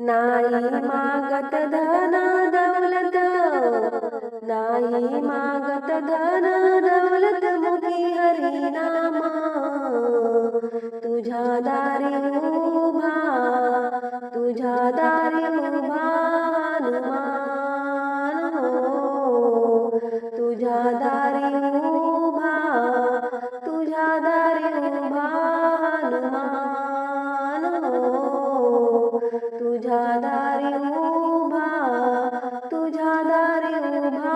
नाही मागत धन दौलत, नाही मागत धन दौलत, मुखी हरी नामा तुझ्या दारी उभा, तुझ्या दारी उभा हनुमान हो, तुझ्या दारी उभा, तुझ्या दारी उभा हनुमान हो, तुझ्या दारी उभा, तुझ्या दारी उभा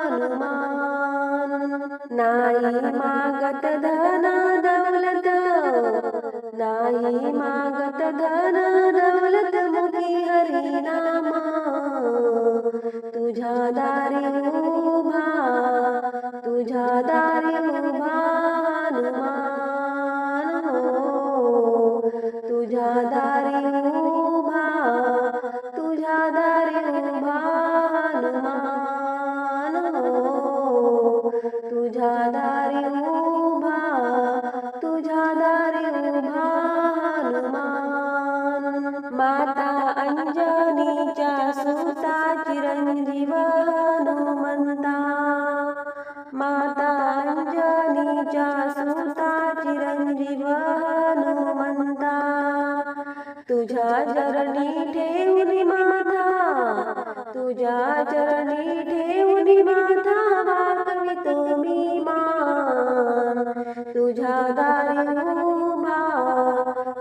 हनुमान। नाही मागत धन दौलत, नाही मागत धन दौलत, मुखी हरी नामा तुझ्या दारी उभा, तुझ्या दारी उभा हनुमान हो, तुझ्या दारी उभा, तुझ्या दारी उभा हनुमान हो, तुझ्या दारी उभा, तुझ्या दारी उभा हनुमान। माता अंजनीच्या सुता चिरंजीव हनुमंता, माता अंजनीच्या सुता चिरंजीव हनुमंता, तुझ्या चरणी ठेवली माथा, तुझ्या चरणी ठेवली माथा, वाकवितो मी मान, तुझ्या दारी उभा,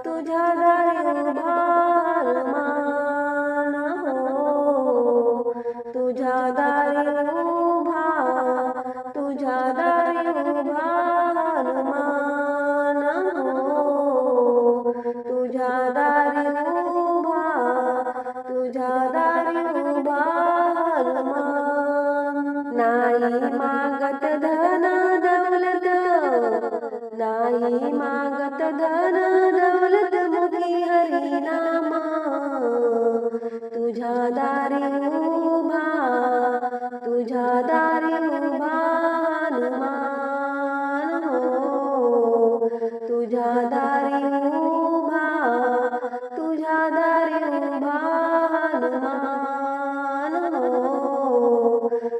तुझ्या दारी उभा हनुमान हो, तुझ्या दारी उभा, तुझ्या दारी उभा हनुमान हो, तुझ्या दारी उभा, तुझ्या दारी उभा हनुमान। नाही मागत धन दौलत, नाही मागत धन दौलत, मुखी हरी नामा तुझ्या दारी उभा, तुझ्या दारी उभा हनुमान हो, तुझ्या दारी उभा, तुझ्या दारी उभा हनुमान हो,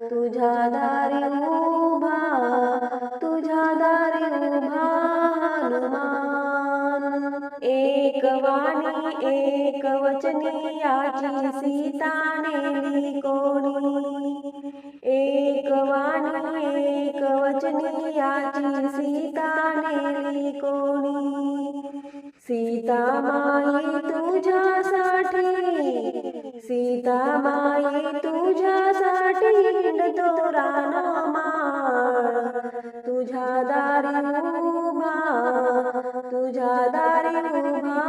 तुझ्या दारी उभा, तुझ्या दारी उभा हनुमान। एक वाणी एक वचनी याची सीता नेली कोणी, एक वाणी एक वचनी याची सीता नेली कोणी, सीता माई तुझ्यासाठी, सीता माई तुझ्यासाठी हिंडतो रानमाळ, तुझ्या दारी उभा, तुझ्या दारी उभा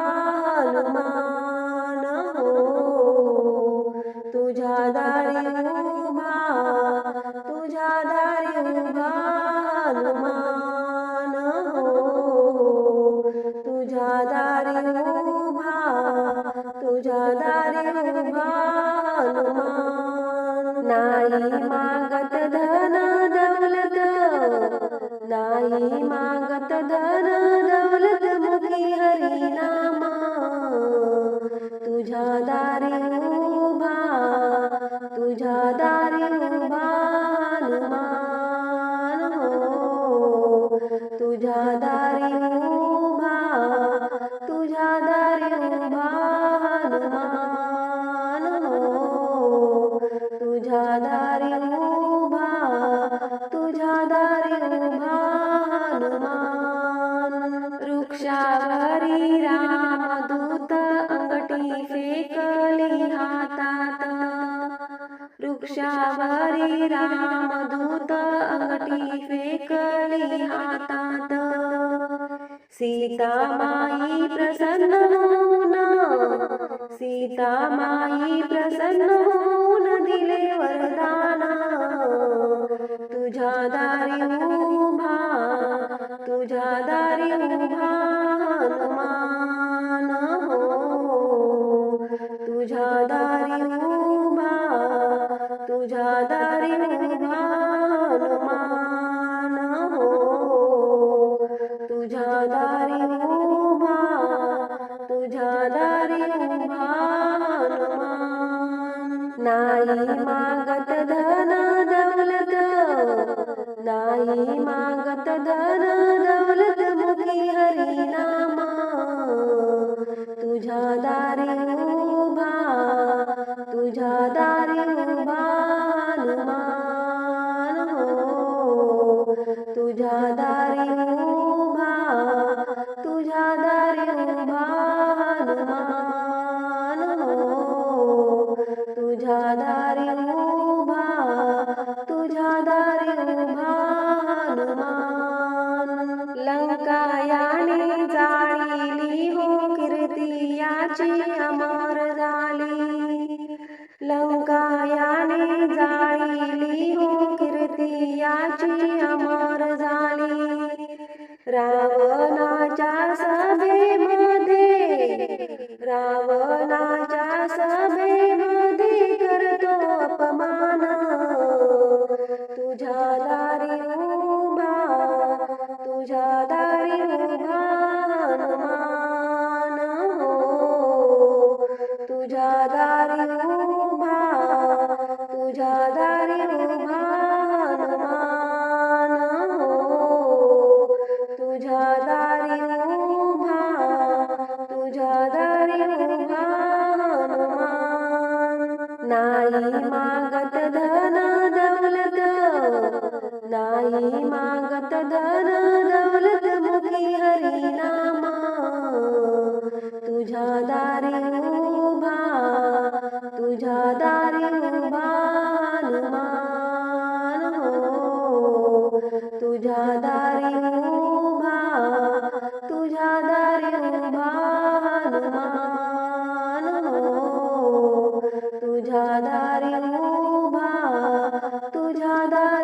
हनुमान हो, तुझ्या दारी उभा, तुझ्या दारी उभा हनुमान हो, तुझ्या दारी उभा, तुझ्या दारी उभा हनुमान। नाही मागत धन दौलत, नाही मागत धन दौलत, मुखी हरी नामा तुझ्या दारी उभा, तुझ्या दारी उभा हनुमान हो, तुझ्या दारी उभा, तुझ्या दारी उभा हनुमान हो, तुझ्या दारी उभा, तुझ्या दारी उभा हनुमान। वृक्षावरी रामदूत अंगठी फेकली हातात, वृक्षावरी रामदूत अंगठी फेकली हातात, सीता माई प्रसन्न होऊन, सीता माई प्रसन्न होऊन दिले वरदान, तुझ्या दारी उभा, तुझ्या दारी उभा हनुमान हो, तुझ्या दारी उभा, तुझ्या दारी उभा हनुमान हो, तुझ्या दारी उभा, तुझ्या दारी उभा नाही मागत धन दौलत, नाही मागत धन दौलत, मुखी हरिनाम तुझ्या दारी उभा, तुझ्या दारी उभा हनुमान हो, तुझ्या दारी उभा, तुझ्या दारी उभा हनुमान हो, तुझ्या दारी उभा, तुझ्या दारी उभा हनुमान. लंका याने जाळीली हो कीर्ती याची अमर झाली, लंका याने जाळीली हो कीर्ती याची अमर झाली. रावणाच्या सभेमध्ये, रावणाच्या सभेमध्ये करतो अपमान, तुझ्या दारी उभा, तुझ्या दारी उभा हनुमान हो, तुझ्या दारी उभा, तुझ्या दारी उभा हनुमान हो, तुझ्या दारी उभा, तुझ्या दारी उभा हनुमान. नाही मागत धन दौलत, नाही मागत धन दौलत, मुखी हरिनाम तुझ्या दारी उभा, तुझ्या दारी उभा हनुमान हो, तुझ्या दारी उभा, तुझ्या दारी उभा हनुमान हो, तुझ्या दारी उभा, तुझ्या दारी